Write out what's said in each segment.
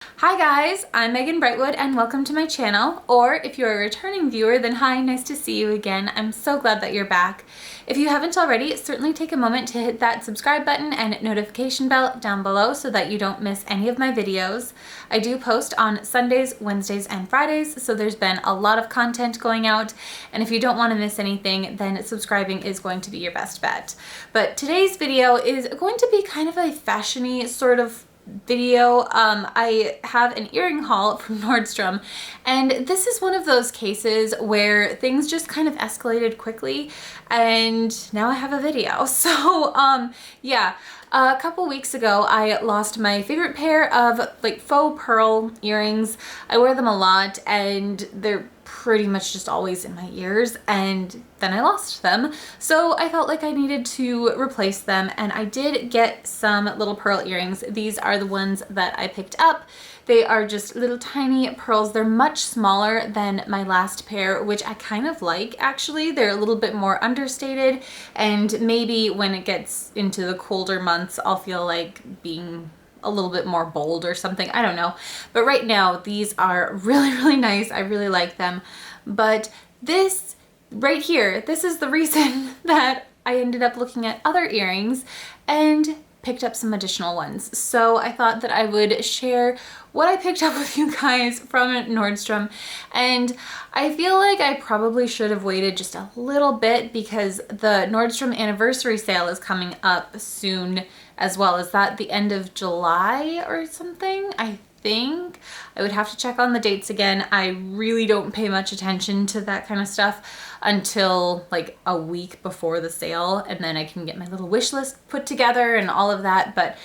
Hi guys, I'm Megan Brightwood and welcome to my channel, or if you're a returning viewer, then hi, nice to see you again. I'm so glad that you're back. If you haven't already, certainly take a moment to hit that subscribe button and notification bell down below so that you don't miss any of my videos. I do post on Sundays, Wednesdays, and Fridays, so there's been a lot of content going out, and if you don't want to miss anything, then subscribing is going to be your best bet. But today's video is going to be kind of a fashion-y sort of video. I have an earring haul from Nordstrom, and this is one of those cases where things just kind of escalated quickly, and now I have a video. So yeah, a couple weeks ago I lost my favorite pair of like faux pearl earrings. I wear them a lot and they're pretty much just always in my ears, and then I lost them. So I felt like I needed to replace them, and I did get some little pearl earrings. These are the ones that I picked up. They are just little tiny pearls. They're much smaller than my last pair, which I kind of like actually. They're a little bit more understated, and maybe when it gets into the colder months, I'll feel like being a little bit more bold or something. I don't know. But right now, these are really, really nice. I really like them. But this right here, this is the reason that I ended up looking at other earrings and picked up some additional ones. So I thought that I would share what I picked up with you guys from Nordstrom. And I feel like I probably should have waited just a little bit because the Nordstrom anniversary sale is coming up soon as well. Is that the end of July or something? I think. I would have to check on the dates again. I really don't pay much attention to that kind of stuff until like a week before the sale, and then I can get my little wish list put together and all of that. But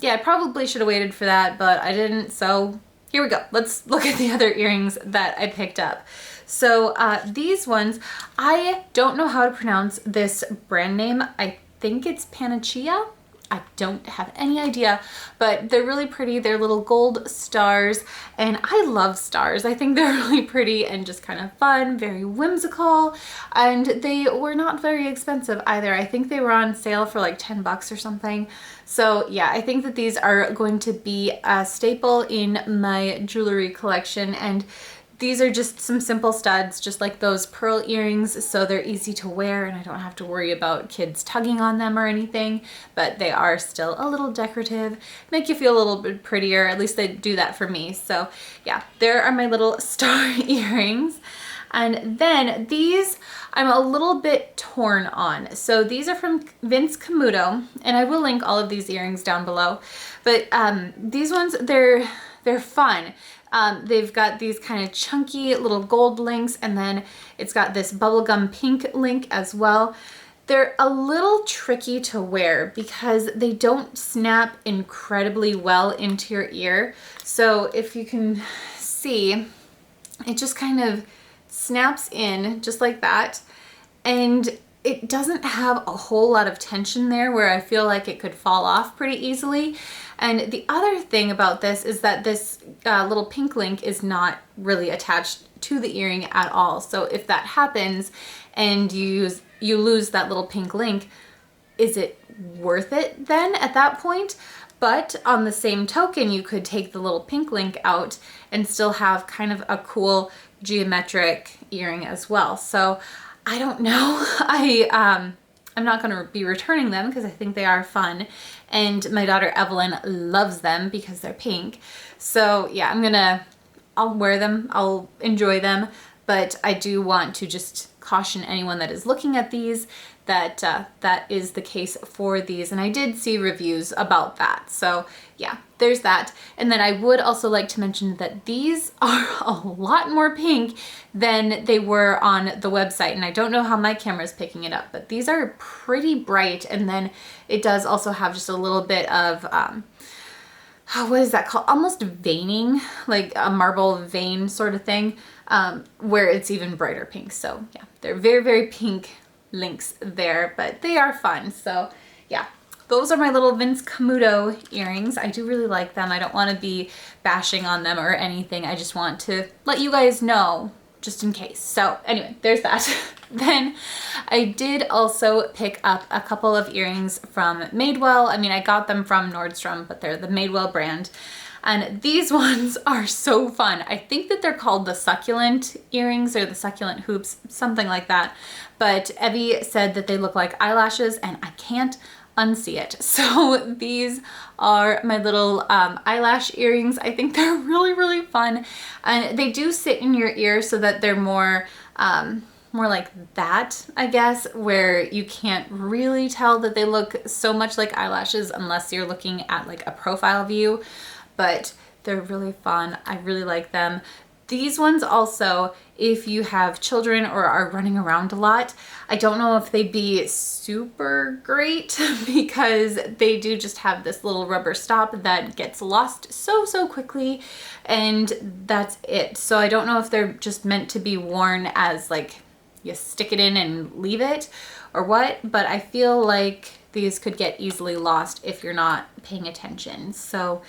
yeah, I probably should have waited for that, but I didn't. So here we go. Let's look at the other earrings that I picked up. So these ones, I don't know how to pronounce this brand name. I think it's Panacea. I don't have any idea, but they're really pretty. They're little gold stars, and I love stars. I think they're really pretty and just kind of fun, very whimsical, and they were not very expensive either. I think they were on sale for like 10 bucks or something. So yeah, I think that these are going to be a staple in my jewelry collection, and these are just some simple studs, just like those pearl earrings, so they're easy to wear and I don't have to worry about kids tugging on them or anything, but they are still a little decorative, make you feel a little bit prettier. At least they do that for me. So yeah, there are my little star earrings. And then these I'm a little bit torn on. So these are from Vince Camuto, and I will link all of these earrings down below. But these ones, they're fun. They've got these kind of chunky little gold links, and then it's got this bubblegum pink link as well. They're a little tricky to wear because they don't snap incredibly well into your ear. So if you can see, it just kind of snaps in just like that, and it doesn't have a whole lot of tension there where I feel like it could fall off pretty easily. And the other thing about this is that this little pink link is not really attached to the earring at all. So if that happens and you lose that little pink link, is it worth it then at that point? But on the same token, you could take the little pink link out and still have kind of a cool geometric earring as well. So I don't know. I'm not going to be returning them because I think they are fun, and my daughter Evelyn loves them because they're pink. So yeah, I'll wear them, I'll enjoy them, but I do want to just caution anyone that is looking at these that that is the case for these, and I did see reviews about that. So yeah, there's that. And then I would also like to mention that these are a lot more pink than they were on the website, and I don't know how my camera is picking it up, but these are pretty bright. And then it does also have just a little bit of what is that called? Almost veining, like a marble vein sort of thing, where it's even brighter pink. So yeah, they're very, very pink links there, but they are fun. So yeah, those are my little Vince Camuto earrings. I do really like them. I don't want to be bashing on them or anything. I just want to let you guys know just in case. So anyway, there's that. Then I did also pick up a couple of earrings from Madewell. I mean, I got them from Nordstrom, but they're the Madewell brand. And these ones are so fun. I think that they're called the succulent earrings or the succulent hoops, something like that. But Evie said that they look like eyelashes and I can't unsee it. So these are my little eyelash earrings. I think they're really, really fun. And they do sit in your ear so that they're more like that, I guess, where you can't really tell that they look so much like eyelashes unless you're looking at like a profile view, but they're really fun. I really like them. These ones also, if you have children or are running around a lot, I don't know if they'd be super great because they do just have this little rubber stop that gets lost so quickly, and that's it. So I don't know if they're just meant to be worn as like you stick it in and leave it or what, but I feel like these could get easily lost if you're not paying attention. So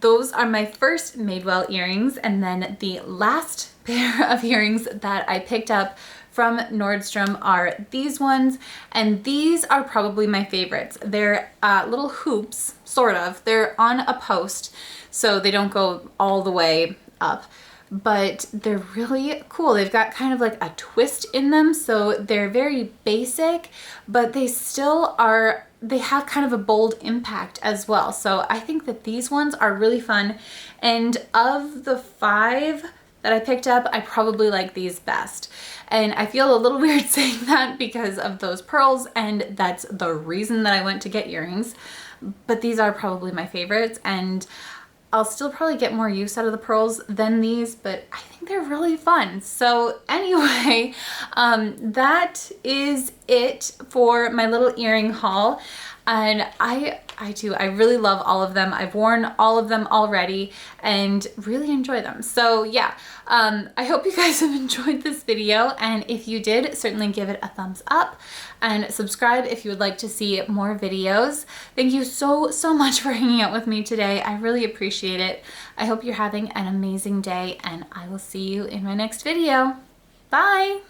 those are my first Madewell earrings, and then the last pair of earrings that I picked up from Nordstrom are these ones, and these are probably my favorites. They're little hoops, sort of. They're on a post, so they don't go all the way up, but they're really cool. They've got kind of like a twist in them, so they're very basic, but they still are, they have kind of a bold impact as well. So I think that these ones are really fun, and of the 5 that I picked up, I probably like these best. And I feel a little weird saying that because of those pearls, and that's the reason that I went to get earrings, but these are probably my favorites, and I'll still probably get more use out of the pearls than these, but I think they're really fun. So anyway, that is it for my little earring haul. And I really love all of them. I've worn all of them already and really enjoy them. So yeah, I hope you guys have enjoyed this video, and if you did, certainly give it a thumbs up and subscribe if you would like to see more videos. Thank you so much for hanging out with me today. I really appreciate it. I hope you're having an amazing day, and I will see you in my next video. Bye!